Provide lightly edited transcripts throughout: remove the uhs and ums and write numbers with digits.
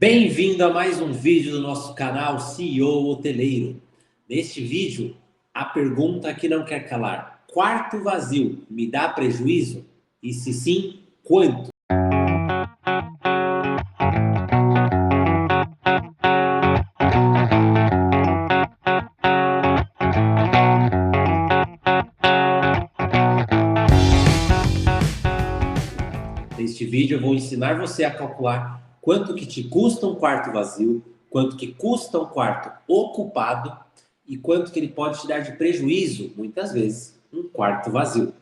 Bem-vindo a mais um vídeo do nosso canal CEO Hoteleiro. Neste vídeo, a pergunta que não quer calar: quarto vazio me dá prejuízo? E se sim, quanto? Neste vídeo eu vou ensinar você a calcular quanto que te custa um quarto vazio, quanto que custa um quarto ocupado e quanto que ele pode te dar de prejuízo, muitas vezes, um quarto vazio.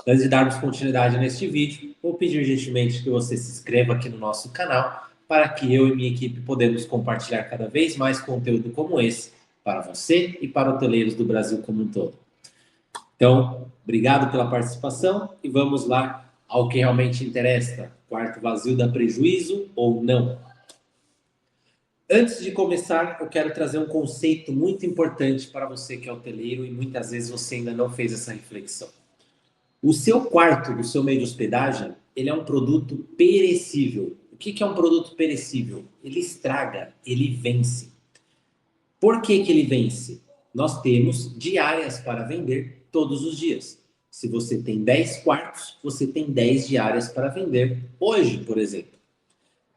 Antes de darmos continuidade neste vídeo, vou pedir gentilmente que você se inscreva aqui no nosso canal para que eu e minha equipe podemos compartilhar cada vez mais conteúdo como esse para você e para hoteleiros do Brasil como um todo. Então, obrigado pela participação e vamos lá ao que realmente interessa. Quarto vazio dá prejuízo ou não? Antes de começar, eu quero trazer um conceito muito importante para você que é hoteleiro e muitas vezes você ainda não fez essa reflexão. O seu quarto, do seu meio de hospedagem, ele é um produto perecível. O que é um produto perecível? Ele estraga, ele vence. Por que ele vence? Nós temos diárias para vender todos os dias. Se você tem 10 quartos, você tem 10 diárias para vender hoje, por exemplo.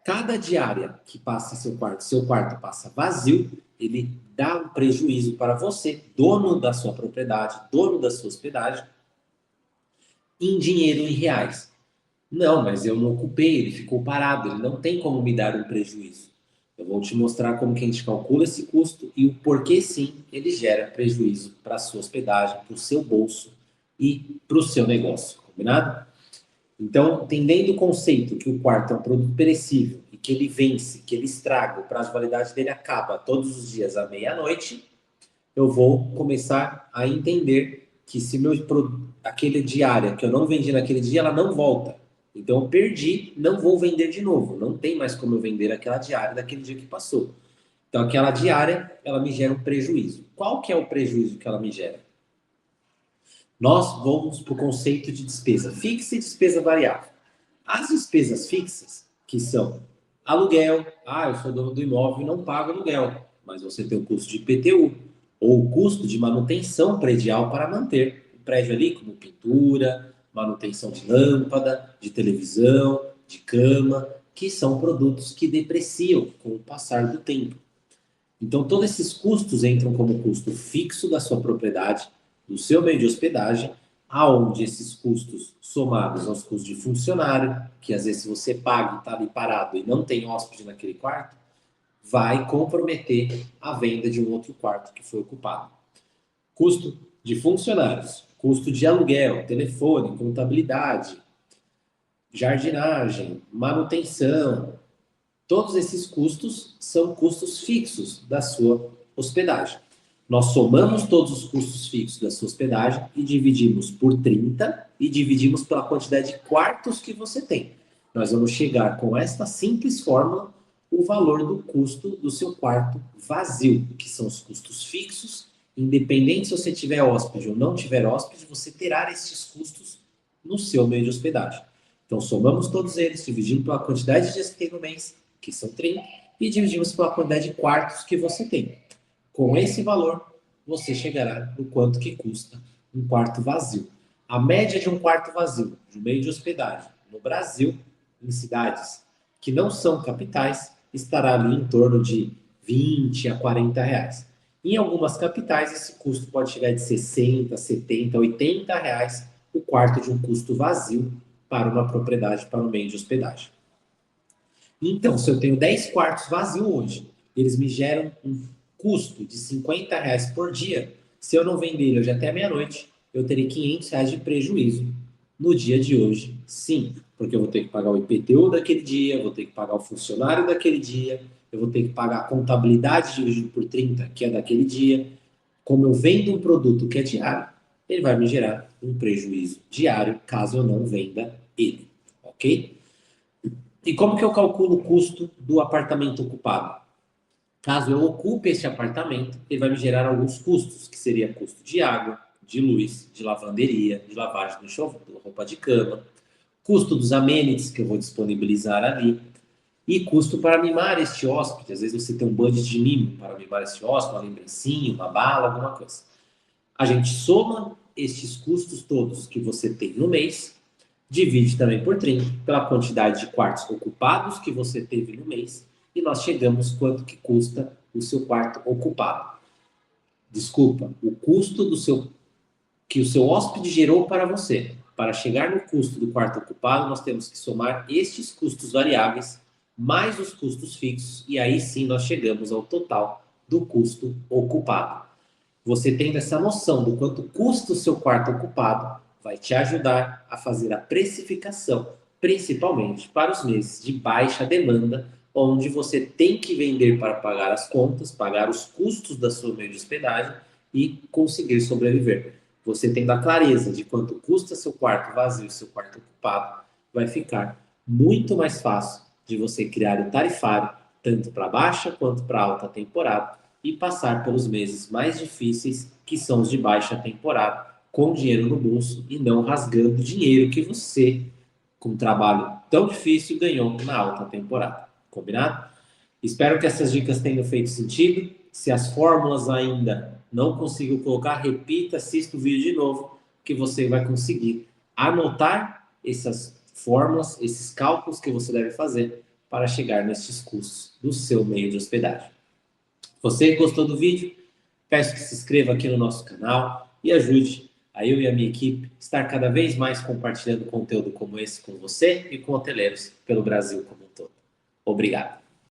Cada diária que passa seu quarto passa vazio, ele dá um prejuízo para você, dono da sua propriedade, dono da sua hospedagem, em dinheiro em reais. Não, mas eu não ocupei, ele ficou parado, ele não tem como me dar um prejuízo. Eu vou te mostrar como que a gente calcula esse custo e o porquê sim ele gera prejuízo para a sua hospedagem, para o seu bolso e para o seu negócio, combinado? Então, entendendo o conceito que o quarto é um produto perecível e que ele vence, que ele estraga, o prazo de validade dele acaba todos os dias à meia-noite, eu vou começar a entender que se aquele diária que eu não vendi naquele dia, ela não volta. Então eu perdi, não vou vender de novo. Não tem mais como eu vender aquela diária daquele dia que passou. Então aquela diária, ela me gera um prejuízo. Qual que é o prejuízo que ela me gera? Nós vamos para o conceito de despesa fixa e despesa variável. As despesas fixas, que são aluguel, eu sou dono do imóvel e não pago aluguel, mas você tem o custo de IPTU, ou o custo de manutenção predial para manter o prédio ali, como pintura, manutenção de lâmpada, de televisão, de cama, que são produtos que depreciam com o passar do tempo. Então, todos esses custos entram como custo fixo da sua propriedade, do seu meio de hospedagem, aonde esses custos somados aos custos de funcionário, que às vezes você paga e está ali parado e não tem hóspede naquele quarto, vai comprometer a venda de um outro quarto que foi ocupado. Custo de funcionários, custo de aluguel, telefone, contabilidade, jardinagem, manutenção, todos esses custos são custos fixos da sua hospedagem. Nós somamos todos os custos fixos da sua hospedagem e dividimos por 30 e dividimos pela quantidade de quartos que você tem. Nós vamos chegar com esta simples fórmula o valor do custo do seu quarto vazio, que são os custos fixos, independente se você tiver hóspede ou não tiver hóspede, você terá esses custos no seu meio de hospedagem. Então somamos todos eles, dividimos pela quantidade de dias que tem no mês, que são 30, e dividimos pela quantidade de quartos que você tem. Com esse valor, você chegará no quanto que custa um quarto vazio. A média de um quarto vazio, de um meio de hospedagem, no Brasil, em cidades que não são capitais, estará ali em torno de 20 a 40 reais. Em algumas capitais, esse custo pode chegar de 60, 70, 80 reais o quarto de um custo vazio para uma propriedade, para um meio de hospedagem. Então, se eu tenho 10 quartos vazios hoje, eles me geram um custo de 50 reais por dia. Se eu não vender hoje até meia-noite, eu terei 500 reais de prejuízo no dia de hoje, sim. Porque eu vou ter que pagar o IPTU daquele dia, vou ter que pagar o funcionário daquele dia, eu vou ter que pagar a contabilidade dividido por 30, que é daquele dia. Como eu vendo um produto que é diário, ele vai me gerar um prejuízo diário caso eu não venda ele, ok? E como que eu calculo o custo do apartamento ocupado? Caso eu ocupe esse apartamento, ele vai me gerar alguns custos, que seria custo de água, de luz, de lavanderia, de lavagem do roupa de cama, custo dos amenities que eu vou disponibilizar ali, e custo para mimar este hóspede. Às vezes você tem um budget de mimo para mimar este hóspede, uma lembrancinha, uma bala, alguma coisa. A gente soma estes custos todos que você tem no mês, divide também por 30 pela quantidade de quartos ocupados que você teve no mês e nós chegamos quanto que custa o seu quarto ocupado. Desculpa, o custo do seu que o seu hóspede gerou para você. Para chegar no custo do quarto ocupado, nós temos que somar estes custos variáveis mais os custos fixos e aí sim nós chegamos ao total do custo ocupado. Você tendo essa noção do quanto custa o seu quarto ocupado, vai te ajudar a fazer a precificação, principalmente para os meses de baixa demanda, onde você tem que vender para pagar as contas, pagar os custos da sua meio de hospedagem e conseguir sobreviver. Você tendo a clareza de quanto custa seu quarto vazio e seu quarto ocupado, vai ficar muito mais fácil de você criar o tarifário, tanto para baixa quanto para alta temporada, e passar pelos meses mais difíceis, que são os de baixa temporada, com dinheiro no bolso e não rasgando dinheiro que você, com um trabalho tão difícil, ganhou na alta temporada. Combinado? Espero que essas dicas tenham feito sentido. Se as fórmulas ainda não conseguiu colocar, repita, assista o vídeo de novo, que você vai conseguir anotar essas fórmulas, esses cálculos que você deve fazer para chegar nesses custos do seu meio de hospedagem. Você gostou do vídeo? Peço que se inscreva aqui no nosso canal e ajude a eu e a minha equipe estar cada vez mais compartilhando conteúdo como esse com você e com hoteleiros pelo Brasil como um todo. Obrigado.